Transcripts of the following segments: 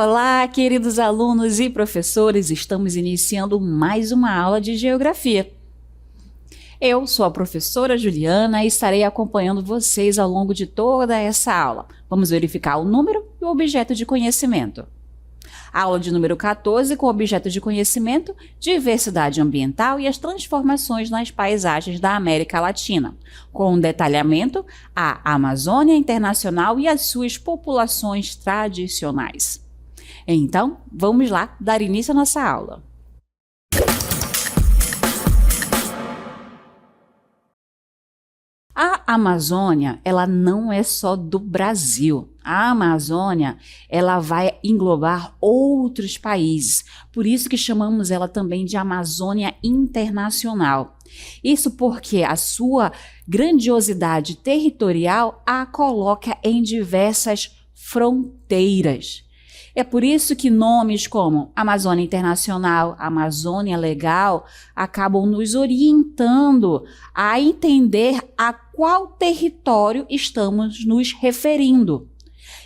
Olá, queridos alunos e professores, estamos iniciando mais uma aula de Geografia. Eu sou a professora Juliana e estarei acompanhando vocês ao longo de toda essa aula. Vamos verificar o número e o objeto de conhecimento. Aula de número 14 com objeto de conhecimento, diversidade ambiental e as transformações nas paisagens da América Latina, com um detalhamento a Amazônia Internacional e as suas populações tradicionais. Então, vamos lá dar início à nossa aula. A Amazônia, ela não é só do Brasil. A Amazônia, ela vai englobar outros países. Por isso que chamamos ela também de Amazônia Internacional. Isso porque a sua grandiosidade territorial a coloca em diversas fronteiras. É por isso que nomes como Amazônia Internacional, Amazônia Legal, acabam nos orientando a entender a qual território estamos nos referindo.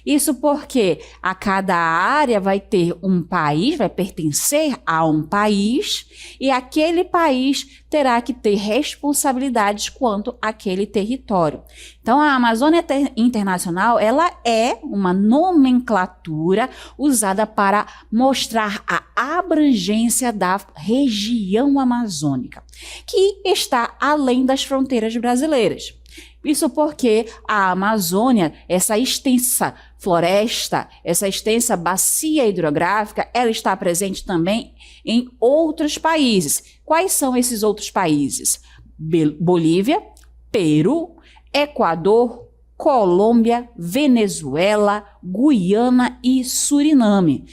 Isso porque a cada área vai ter um país, vai pertencer a um país, e aquele país terá que ter responsabilidades quanto àquele território. Então, a Amazônia Internacional, ela é uma nomenclatura usada para mostrar a abrangência da região amazônica, que está além das fronteiras brasileiras. Isso porque a Amazônia, essa extensa floresta, essa extensa bacia hidrográfica, ela está presente também em outros países. Quais são esses outros países? Bolívia, Peru, Equador, Colômbia, Venezuela, Guiana e Suriname.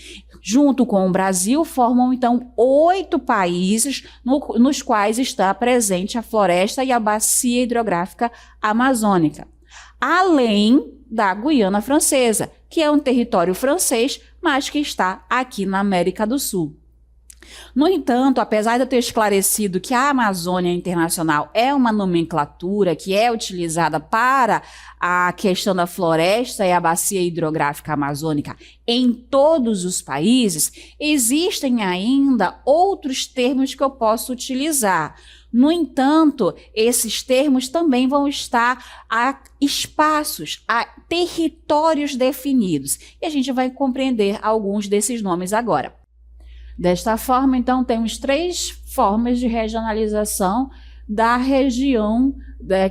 Junto com o Brasil, formam então 8 países nos quais está presente a floresta e a bacia hidrográfica amazônica, além da Guiana Francesa, que é um território francês, mas que está aqui na América do Sul. No entanto, apesar de eu ter esclarecido que a Amazônia Internacional é uma nomenclatura que é utilizada para a questão da floresta e a bacia hidrográfica amazônica em todos os países, existem ainda outros termos que eu posso utilizar. No entanto, esses termos também vão estar a espaços, a territórios definidos. E a gente vai compreender alguns desses nomes agora. Desta forma, então, temos 3 formas de regionalização da região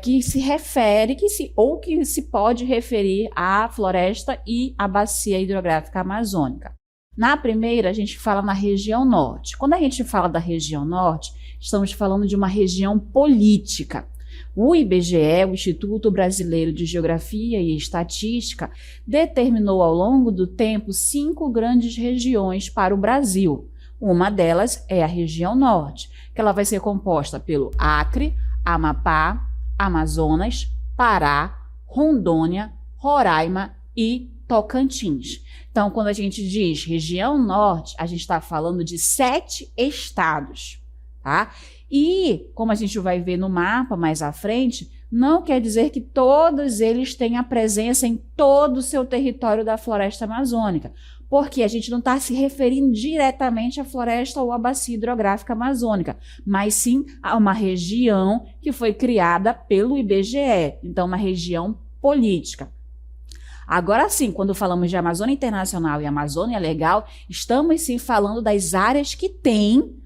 que se refere, que se pode referir à floresta e à bacia hidrográfica amazônica. Na primeira, a gente fala na região norte. Quando a gente fala da região norte, estamos falando de uma região política. O IBGE, o Instituto Brasileiro de Geografia e Estatística, determinou ao longo do tempo 5 grandes regiões para o Brasil. Uma delas é a região norte, que ela vai ser composta pelo Acre, Amapá, Amazonas, Pará, Rondônia, Roraima e Tocantins. Então, quando a gente diz região norte, a gente está falando de 7 estados, tá? E, como a gente vai ver no mapa mais à frente, não quer dizer que todos eles tenham presença em todo o seu território da floresta amazônica, porque a gente não está se referindo diretamente à floresta ou à bacia hidrográfica amazônica, mas sim a uma região que foi criada pelo IBGE, então uma região política. Agora sim, quando falamos de Amazônia Internacional e Amazônia Legal, estamos sim falando das áreas que têm,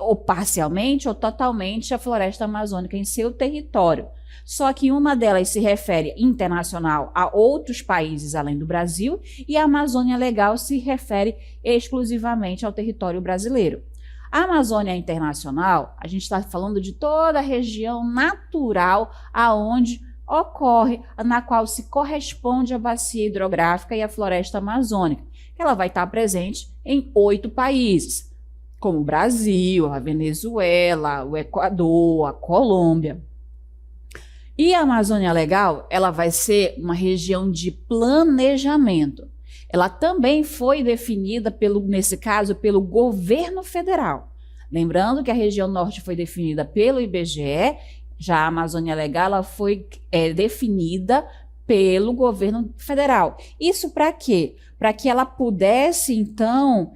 ou parcialmente ou totalmente, a floresta amazônica em seu território. Só que uma delas se refere internacional a outros países além do Brasil e a Amazônia Legal se refere exclusivamente ao território brasileiro. A Amazônia Internacional, a gente está falando de toda a região natural aonde ocorre, na qual se corresponde a bacia hidrográfica e a floresta amazônica. Ela vai estar presente em 8 países, como o Brasil, a Venezuela, o Equador, a Colômbia. E a Amazônia Legal, ela vai ser uma região de planejamento. Ela também foi definida, nesse caso, pelo governo federal. Lembrando que a região norte foi definida pelo IBGE, já a Amazônia Legal ela foi definida pelo governo federal. Isso para quê? Para que ela pudesse, então,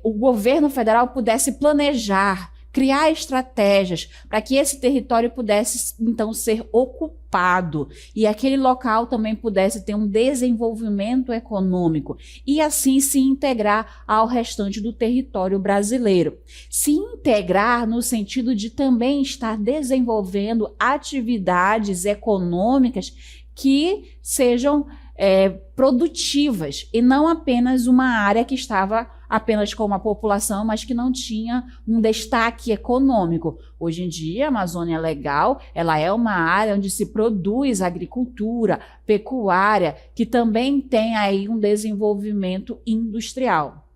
o governo federal pudesse planejar, criar estratégias para que esse território pudesse, então, ser ocupado e aquele local também pudesse ter um desenvolvimento econômico e, assim, se integrar ao restante do território brasileiro. Se integrar no sentido de também estar desenvolvendo atividades econômicas que sejam produtivas e não apenas uma área que estava apenas com uma população, mas que não tinha um destaque econômico. Hoje em dia, a Amazônia Legal, ela é uma área onde se produz agricultura, pecuária, que também tem aí um desenvolvimento industrial.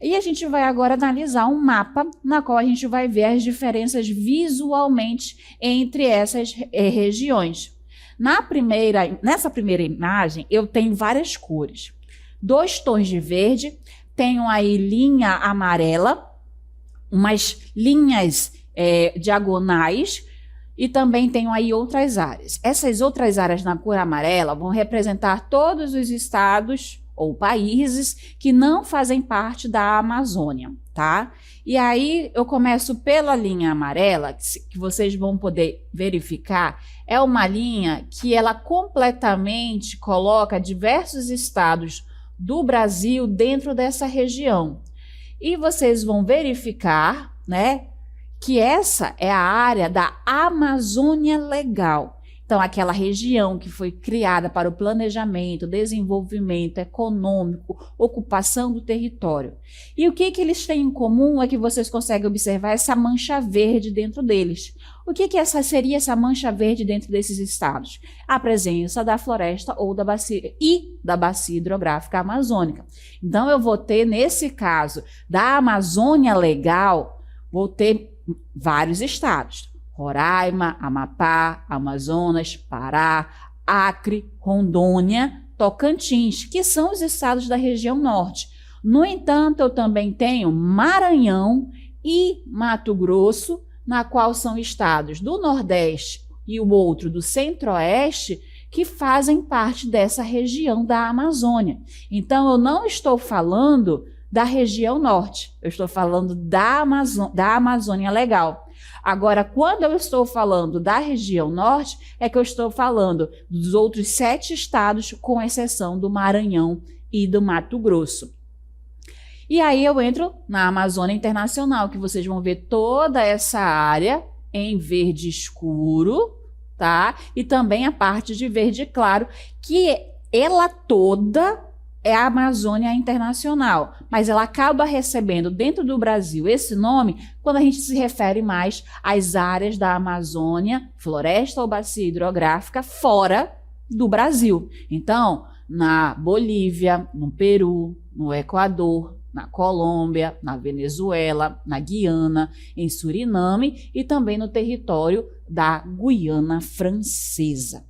E a gente vai agora analisar um mapa na qual a gente vai ver as diferenças visualmente entre essas regiões. Nessa primeira imagem, eu tenho várias cores. 2 tons de verde, tenho aí linha amarela, umas linhas diagonais e também tenho aí outras áreas. Essas outras áreas na cor amarela vão representar todos os estados ou países que não fazem parte da Amazônia, tá? E aí eu começo pela linha amarela, que vocês vão poder verificar, é uma linha que ela completamente coloca diversos estados do Brasil dentro dessa região. E vocês vão verificar, né, que essa é a área da Amazônia Legal. Então, aquela região que foi criada para o planejamento, desenvolvimento econômico, ocupação do território. E o que eles têm em comum é que vocês conseguem observar essa mancha verde dentro deles. O que seria essa mancha verde dentro desses estados? A presença da floresta ou da bacia hidrográfica amazônica. Então, eu vou ter, nesse caso, da Amazônia Legal, vou ter vários estados. Roraima, Amapá, Amazonas, Pará, Acre, Rondônia, Tocantins, que são os estados da região norte. No entanto, eu também tenho Maranhão e Mato Grosso, na qual são estados do Nordeste e o outro do Centro-Oeste, que fazem parte dessa região da Amazônia. Então, eu não estou falando da região norte, eu estou falando da Amazônia Legal. Agora, quando eu estou falando da região norte, é que eu estou falando dos outros 7 estados, com exceção do Maranhão e do Mato Grosso. E aí eu entro na Amazônia Internacional, que vocês vão ver toda essa área em verde escuro, tá? E também a parte de verde claro, que ela toda é a Amazônia Internacional, mas ela acaba recebendo dentro do Brasil esse nome quando a gente se refere mais às áreas da Amazônia, floresta ou bacia hidrográfica, fora do Brasil. Então, na Bolívia, no Peru, no Equador, na Colômbia, na Venezuela, na Guiana, em Suriname e também no território da Guiana Francesa.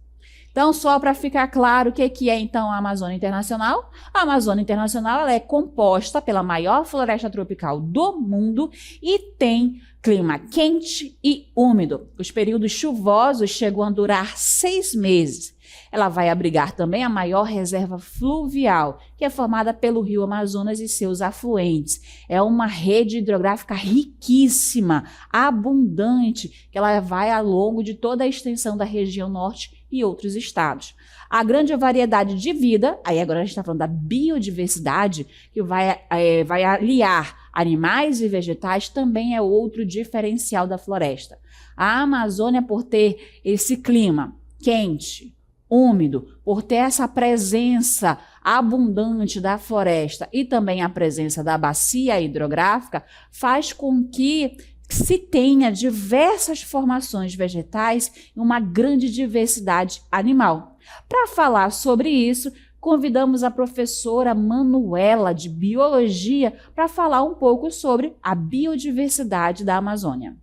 Então, só para ficar claro o que é então a Amazônia Internacional. A Amazônia Internacional ela é composta pela maior floresta tropical do mundo e tem clima quente e úmido. Os períodos chuvosos chegam a durar 6 meses. Ela vai abrigar também a maior reserva fluvial, que é formada pelo rio Amazonas e seus afluentes. É uma rede hidrográfica riquíssima, abundante, que ela vai ao longo de toda a extensão da região norte e outros estados. A grande variedade de vida, aí agora a gente está falando da biodiversidade, que vai aliar animais e vegetais, também é outro diferencial da floresta. A Amazônia, por ter esse clima quente, úmido, por ter essa presença abundante da floresta e também a presença da bacia hidrográfica, faz com que se tenha diversas formações vegetais e uma grande diversidade animal. Para falar sobre isso, convidamos a professora Manuela, de Biologia, para falar um pouco sobre a biodiversidade da Amazônia.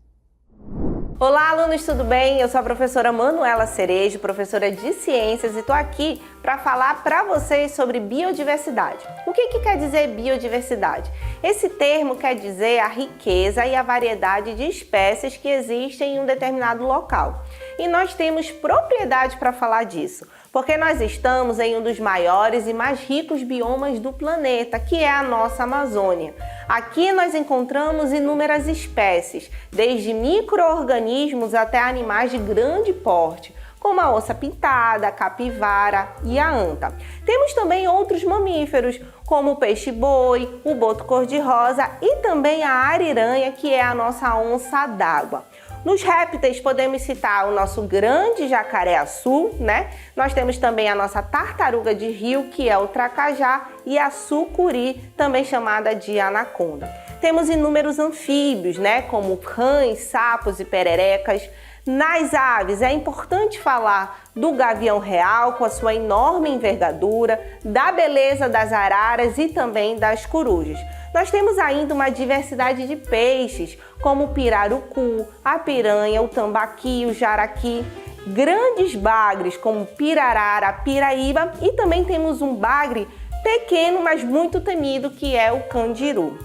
Olá, alunos, tudo bem? Eu sou a professora Manuela Cerejo, professora de Ciências, e estou aqui para falar para vocês sobre biodiversidade. O que quer dizer biodiversidade? Esse termo quer dizer a riqueza e a variedade de espécies que existem em um determinado local. E nós temos propriedade para falar disso, porque nós estamos em um dos maiores e mais ricos biomas do planeta, que é a nossa Amazônia. Aqui nós encontramos inúmeras espécies, desde micro-organismos até animais de grande porte, como a onça pintada, a capivara e a anta. Temos também outros mamíferos, como o peixe-boi, o boto cor-de-rosa e também a ariranha, que é a nossa onça d'água. Nos répteis podemos citar o nosso grande jacaré-açu, né? Nós temos também a nossa tartaruga de rio, que é o tracajá, e a sucuri, também chamada de anaconda. Temos inúmeros anfíbios, né? Como rãs, sapos e pererecas. Nas aves, é importante falar do gavião real, com a sua enorme envergadura, da beleza das araras e também das corujas. Nós temos ainda uma diversidade de peixes, como o pirarucu, a piranha, o tambaqui, o jaraqui, grandes bagres como o pirarara, a piraíba, e também temos um bagre pequeno, mas muito temido, que é o candiru.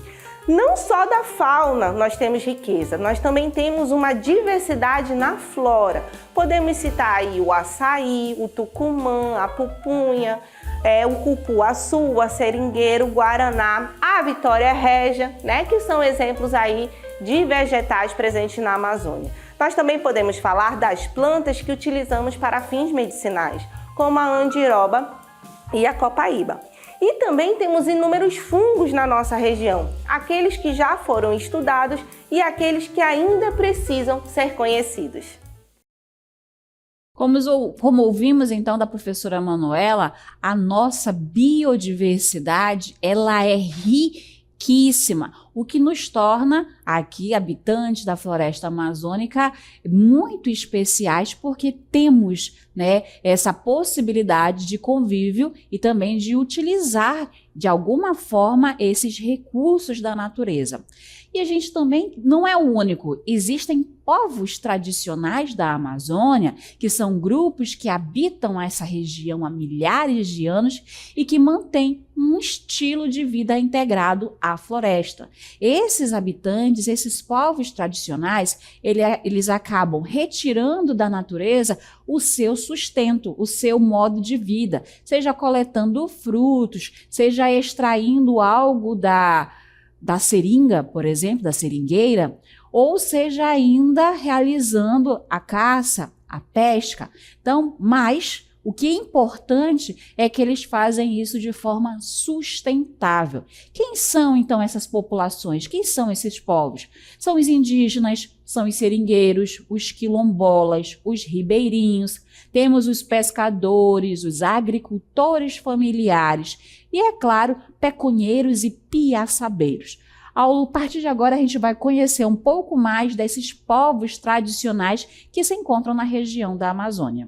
Não só da fauna nós temos riqueza, nós também temos uma diversidade na flora. Podemos citar aí o açaí, o tucumã, a pupunha, o cupuaçu, o seringueiro, o guaraná, a vitória régia, né, que são exemplos aí de vegetais presentes na Amazônia. Nós também podemos falar das plantas que utilizamos para fins medicinais, como a andiroba e a copaíba. E também temos inúmeros fungos na nossa região, aqueles que já foram estudados e aqueles que ainda precisam ser conhecidos. Como ouvimos então da professora Manuela, a nossa biodiversidade ela é riquíssima, o que nos torna aqui, habitantes da floresta amazônica, muito especiais, porque temos, né, essa possibilidade de convívio e também de utilizar de alguma forma esses recursos da natureza. E a gente também não é o único, existem povos tradicionais da Amazônia, que são grupos que habitam essa região há milhares de anos e que mantêm um estilo de vida integrado à floresta. Esses habitantes, esses povos tradicionais, eles acabam retirando da natureza o seu sustento, o seu modo de vida, seja coletando frutos, seja extraindo algo da seringa, por exemplo, da seringueira, ou seja ainda realizando a caça, a pesca. Então, mas o que é importante é que eles fazem isso de forma sustentável. Quem são, então, essas populações? Quem são esses povos? São os indígenas, são os seringueiros, os quilombolas, os ribeirinhos, temos os pescadores, os agricultores familiares e, é claro, pecunheiros e piaçabeiros. A partir de agora, a gente vai conhecer um pouco mais desses povos tradicionais que se encontram na região da Amazônia.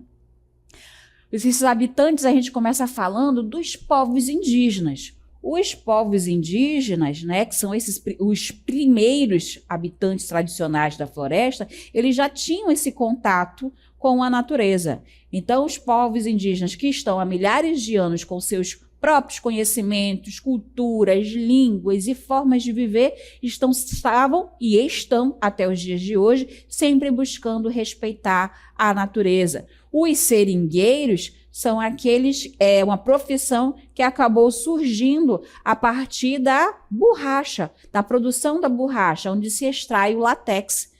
Esses habitantes, a gente começa falando dos povos indígenas. Os povos indígenas, né, que são os primeiros habitantes tradicionais da floresta, eles já tinham esse contato com a natureza. Então, os povos indígenas que estão há milhares de anos com seus próprios conhecimentos, culturas, línguas e formas de viver estavam e estão até os dias de hoje sempre buscando respeitar a natureza. Os seringueiros são aqueles, uma profissão que acabou surgindo a partir da borracha, da produção da borracha, onde se extrai o látex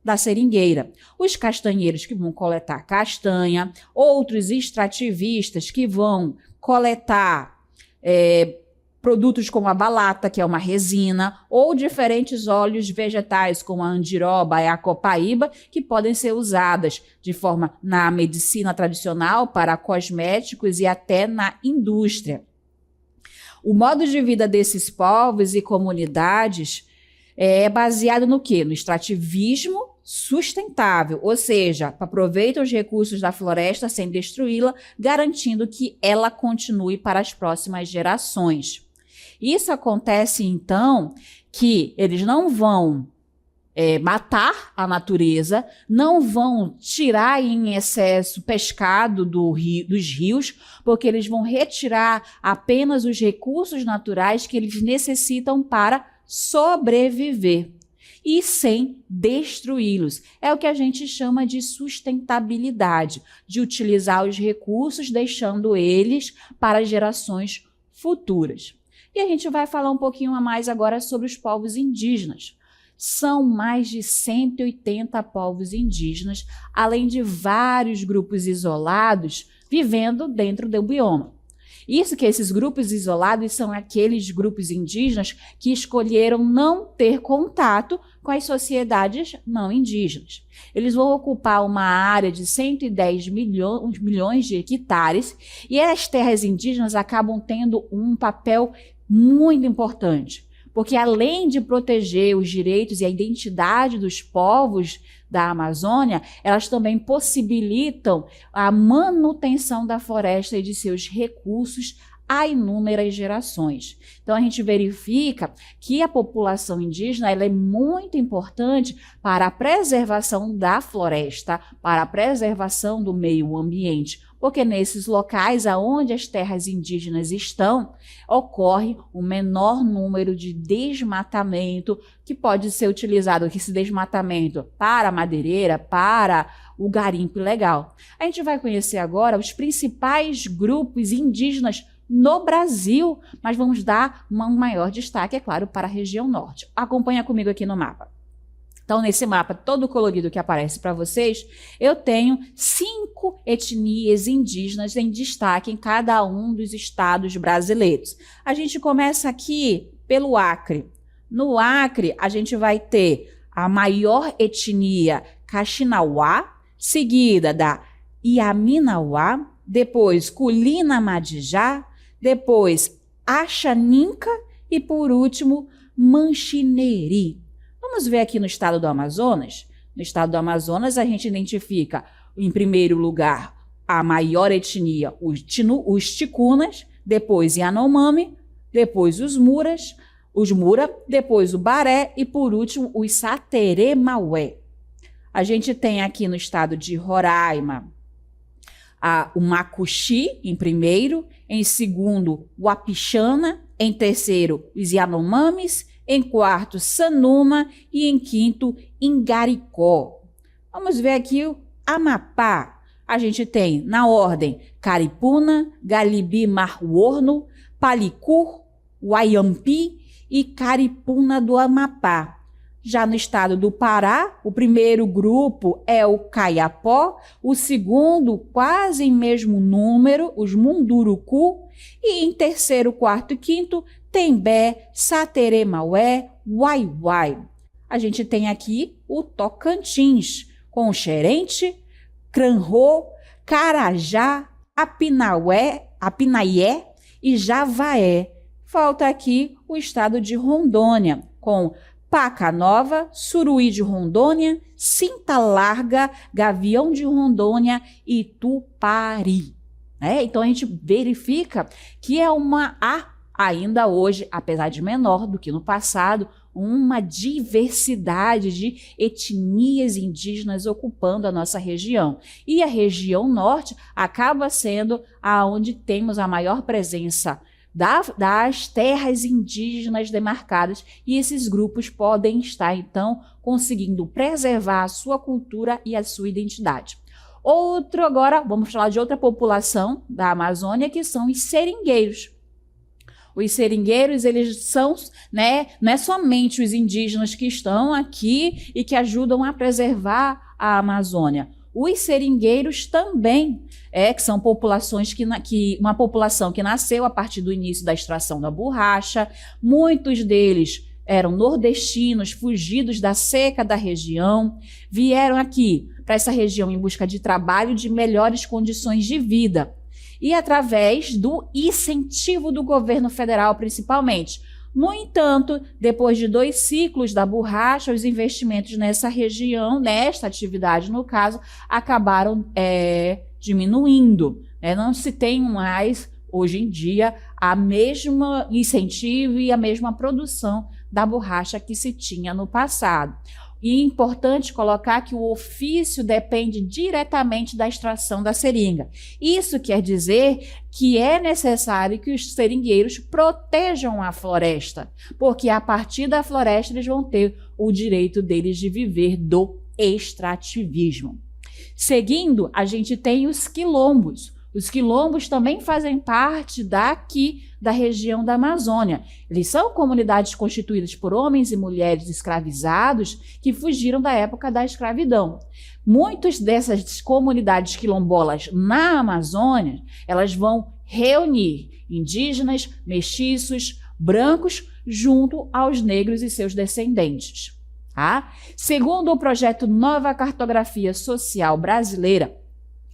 da seringueira. Os castanheiros que vão coletar castanha, outros extrativistas que vão coletar produtos como a balata, que é uma resina, ou diferentes óleos vegetais, como a andiroba e a copaíba, que podem ser usadas de forma na medicina tradicional, para cosméticos e até na indústria. O modo de vida desses povos e comunidades é baseado no quê? No extrativismo sustentável, ou seja, aproveita os recursos da floresta sem destruí-la, garantindo que ela continue para as próximas gerações. Isso acontece, então, que eles não vão matar a natureza, não vão tirar em excesso pescado dos rios, porque eles vão retirar apenas os recursos naturais que eles necessitam para sobreviver e sem destruí-los. É o que a gente chama de sustentabilidade, de utilizar os recursos deixando eles para gerações futuras. E a gente vai falar um pouquinho a mais agora sobre os povos indígenas. São mais de 180 povos indígenas, além de vários grupos isolados vivendo dentro do bioma. Isso que esses grupos isolados são aqueles grupos indígenas que escolheram não ter contato com as sociedades não indígenas. Eles vão ocupar uma área de 110 milhões de hectares e as terras indígenas acabam tendo um papel muito importante, porque além de proteger os direitos e a identidade dos povos da Amazônia, elas também possibilitam a manutenção da floresta e de seus recursos a inúmeras gerações. Então a gente verifica que a população indígena ela é muito importante para a preservação da floresta, para a preservação do meio ambiente, porque nesses locais aonde as terras indígenas estão, ocorre o menor número de desmatamento que pode ser utilizado, esse desmatamento para a madeireira, para o garimpo ilegal. A gente vai conhecer agora os principais grupos indígenas no Brasil, mas vamos dar um maior destaque, é claro, para a região norte. Acompanha comigo aqui no mapa. Então, nesse mapa todo colorido que aparece para vocês, eu tenho 5 etnias indígenas em destaque em cada um dos estados brasileiros. A gente começa aqui pelo Acre. No Acre, a gente vai ter a maior etnia Kaxinawá, seguida da Iaminawá, depois Culina-Madijá, depois Axaninca e, por último, Manchineri. Vamos ver aqui no estado do Amazonas. No estado do Amazonas, a gente identifica, em primeiro lugar, a maior etnia, os Ticunas, depois Yanomami, depois os Mura, depois o Baré e, por último, os Sateremaué. A gente tem aqui no estado de Roraima o Macuxi, em primeiro, em segundo, o Apixana, em terceiro, os Yanomamis, em quarto, Sanuma e em quinto, Ingaricó. Vamos ver aqui o Amapá. A gente tem, na ordem, Caripuna, Galibi-Marworno, Palicur, Wayampi e Caripuna do Amapá. Já no estado do Pará, o primeiro grupo é o Caiapó, o segundo, quase em mesmo número, os Munduruku, e em terceiro, quarto e quinto, Tembé, Sateremaué, Uai-Uai. A gente tem aqui o Tocantins, com o Xerente, Cranrô, Carajá, Apinaié e Javaé. Falta aqui o estado de Rondônia, com Paca Nova, Suruí de Rondônia, Cinta Larga, Gavião de Rondônia e Tupari. Então a gente verifica que ainda hoje, apesar de menor do que no passado, uma diversidade de etnias indígenas ocupando a nossa região. E a região norte acaba sendo aonde temos a maior presença das terras indígenas demarcadas, e esses grupos podem estar, então, conseguindo preservar a sua cultura e a sua identidade. Agora, vamos falar de outra população da Amazônia, que são os seringueiros. Os seringueiros, eles são, não é somente os indígenas que estão aqui e que ajudam a preservar a Amazônia. Os seringueiros também, que são populações uma população que nasceu a partir do início da extração da borracha. Muitos deles eram nordestinos, fugidos da seca da região, vieram aqui para essa região em busca de trabalho e de melhores condições de vida. E através do incentivo do governo federal, principalmente. No entanto, depois de 2 ciclos da borracha, os investimentos nessa região, nesta atividade, no caso, acabaram diminuindo. Não se tem mais, hoje em dia, a mesma incentivo e a mesma produção da borracha que se tinha no passado. E é importante colocar que o ofício depende diretamente da extração da seringa. Isso quer dizer que é necessário que os seringueiros protejam a floresta, porque a partir da floresta eles vão ter o direito deles de viver do extrativismo. Seguindo, a gente tem os quilombos. Os quilombos também fazem parte daqui da região da Amazônia. Eles são comunidades constituídas por homens e mulheres escravizados que fugiram da época da escravidão. Muitas dessas comunidades quilombolas na Amazônia, elas vão reunir indígenas, mestiços, brancos, junto aos negros e seus descendentes. Tá? Segundo o projeto Nova Cartografia Social Brasileira,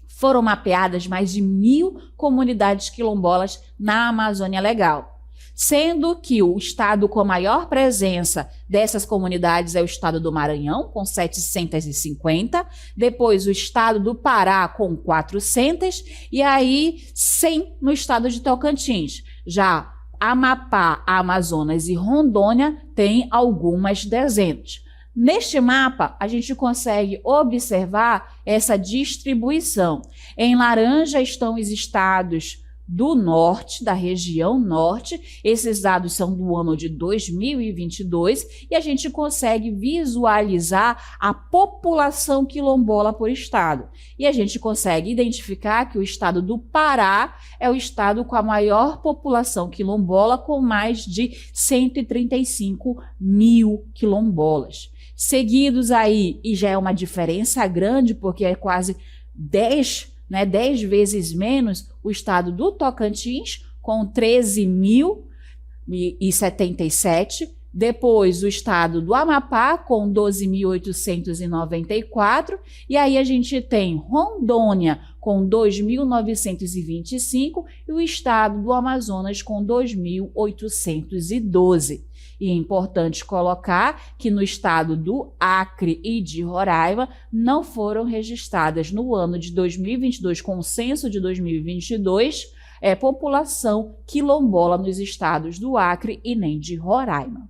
foram mapeadas mais de 1.000 comunidades quilombolas na Amazônia Legal, sendo que o estado com a maior presença dessas comunidades é o estado do Maranhão, com 750, depois o estado do Pará, com 400, e aí 100 no estado de Tocantins. Já Amapá, Amazonas e Rondônia têm algumas dezenas. Neste mapa, a gente consegue observar essa distribuição. Em laranja estão os estados do norte, da região norte. Esses dados são do ano de 2022 e a gente consegue visualizar a população quilombola por estado. E a gente consegue identificar que o estado do Pará é o estado com a maior população quilombola, com mais de 135 mil quilombolas. Seguidos aí, e já é uma diferença grande, porque é quase 10 vezes menos, o estado do Tocantins, com 13.077, depois o estado do Amapá, com 12.894, e aí a gente tem Rondônia, com 2.925, e o estado do Amazonas, com 2.812. E é importante colocar que no estado do Acre e de Roraima não foram registradas no ano de 2022, com o censo de 2022, população quilombola nos estados do Acre e nem de Roraima.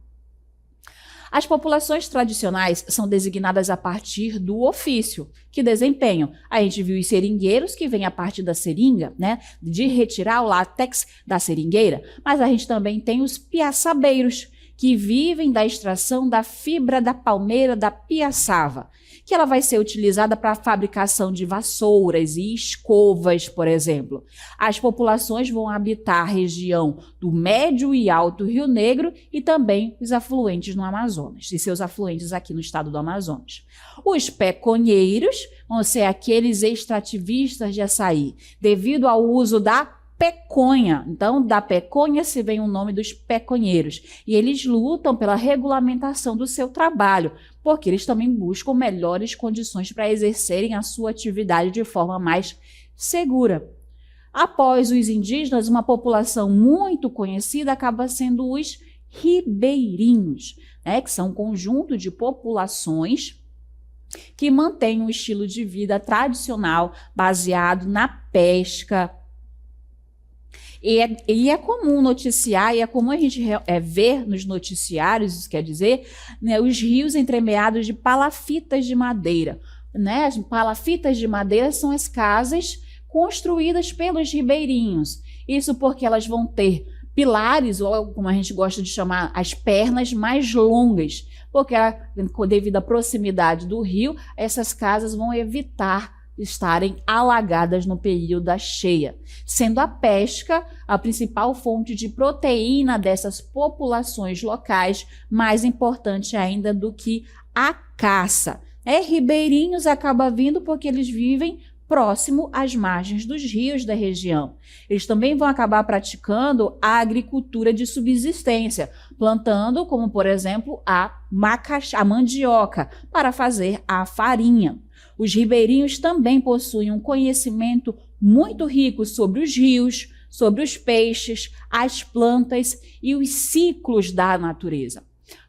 As populações tradicionais são designadas a partir do ofício que desempenham. A gente viu os seringueiros, que vem a partir da seringa, né, de retirar o látex da seringueira, mas a gente também tem os piaçabeiros, que vivem da extração da fibra da palmeira da piaçava, que ela vai ser utilizada para a fabricação de vassouras e escovas, por exemplo. As populações vão habitar a região do Médio e Alto Rio Negro e também os afluentes no Amazonas, e seus afluentes aqui no estado do Amazonas. Os peconheiros vão ser aqueles extrativistas de açaí, devido ao uso da peconha. Então, da peconha se vem o nome dos peconheiros. E eles lutam pela regulamentação do seu trabalho, porque eles também buscam melhores condições para exercerem a sua atividade de forma mais segura. Após os indígenas, uma população muito conhecida acaba sendo os ribeirinhos, né, que são um conjunto de populações que mantêm um estilo de vida tradicional baseado na pesca. E é comum noticiar, e é comum a gente ver nos noticiários, isso quer dizer, né, os rios entremeados de palafitas de madeira. Né? As palafitas de madeira são as casas construídas pelos ribeirinhos. Isso porque elas vão ter pilares, ou como a gente gosta de chamar, as pernas mais longas, porque devido à proximidade do rio, essas casas vão evitar estarem alagadas no período da cheia, sendo a pesca a principal fonte de proteína dessas populações locais, mais importante ainda do que a caça. Ribeirinhos acaba vindo porque eles vivem próximo às margens dos rios da região. Eles também vão acabar praticando a agricultura de subsistência, plantando, como por exemplo, a mandioca, para fazer a farinha. Os ribeirinhos também possuem um conhecimento muito rico sobre os rios, sobre os peixes, as plantas e os ciclos da natureza.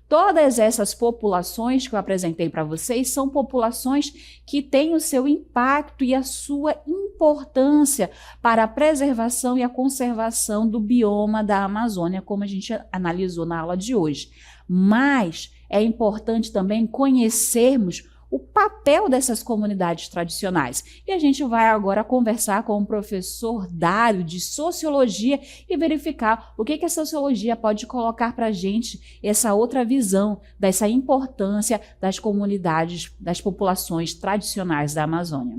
Todas essas populações que eu apresentei para vocês são populações que têm o seu impacto e a sua importância para a preservação e a conservação do bioma da Amazônia, como a gente analisou na aula de hoje. Mas é importante também conhecermos o papel dessas comunidades tradicionais. E a gente vai agora conversar com o professor Dário de Sociologia e verificar o que a sociologia pode colocar para a gente essa outra visão dessa importância das comunidades, das populações tradicionais da Amazônia.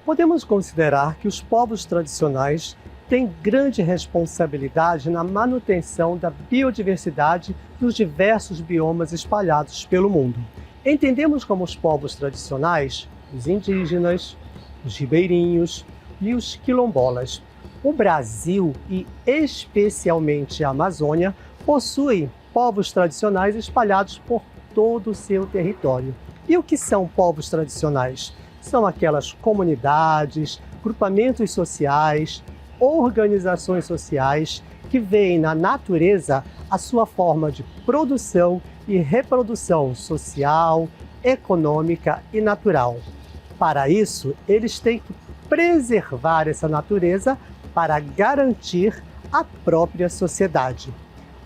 Podemos considerar que os povos tradicionais têm grande responsabilidade na manutenção da biodiversidade dos diversos biomas espalhados pelo mundo. Entendemos como os povos tradicionais, os indígenas, os ribeirinhos e os quilombolas. O Brasil, e especialmente a Amazônia, possuem povos tradicionais espalhados por todo o seu território. E o que são povos tradicionais? São aquelas comunidades, grupamentos sociais, organizações sociais que veem na natureza a sua forma de produção e reprodução social, econômica e natural. Para isso, eles têm que preservar essa natureza para garantir a própria sociedade.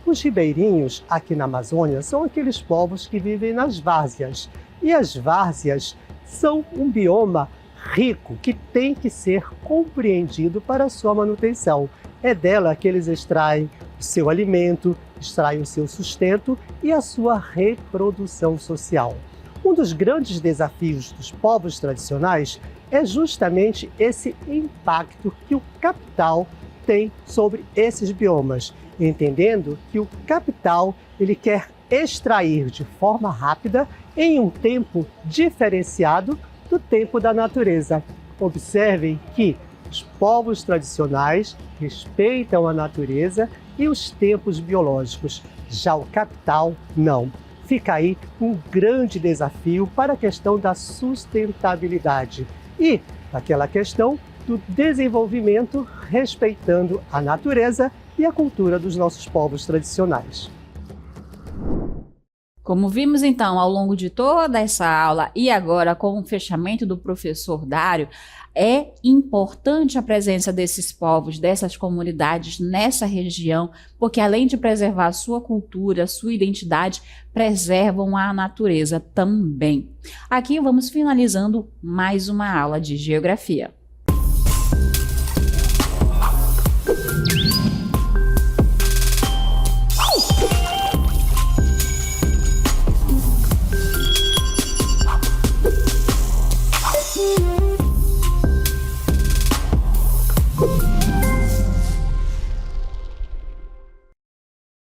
Os ribeirinhos aqui na Amazônia são aqueles povos que vivem nas várzeas, e as várzeas são um bioma rico que tem que ser compreendido para a sua manutenção. É dela que eles extraem o seu alimento, extraem o seu sustento e a sua reprodução social. Um dos grandes desafios dos povos tradicionais é justamente esse impacto que o capital tem sobre esses biomas, entendendo que o capital ele quer extrair de forma rápida em um tempo diferenciado do tempo da natureza. Observem que os povos tradicionais respeitam a natureza e os tempos biológicos, já o capital não. Fica aí um grande desafio para a questão da sustentabilidade e aquela questão do desenvolvimento respeitando a natureza e a cultura dos nossos povos tradicionais. Como vimos então ao longo de toda essa aula e agora com o fechamento do professor Dário, é importante a presença desses povos, dessas comunidades nessa região, porque além de preservar a sua cultura, a sua identidade, preservam a natureza também. Aqui vamos finalizando mais uma aula de geografia.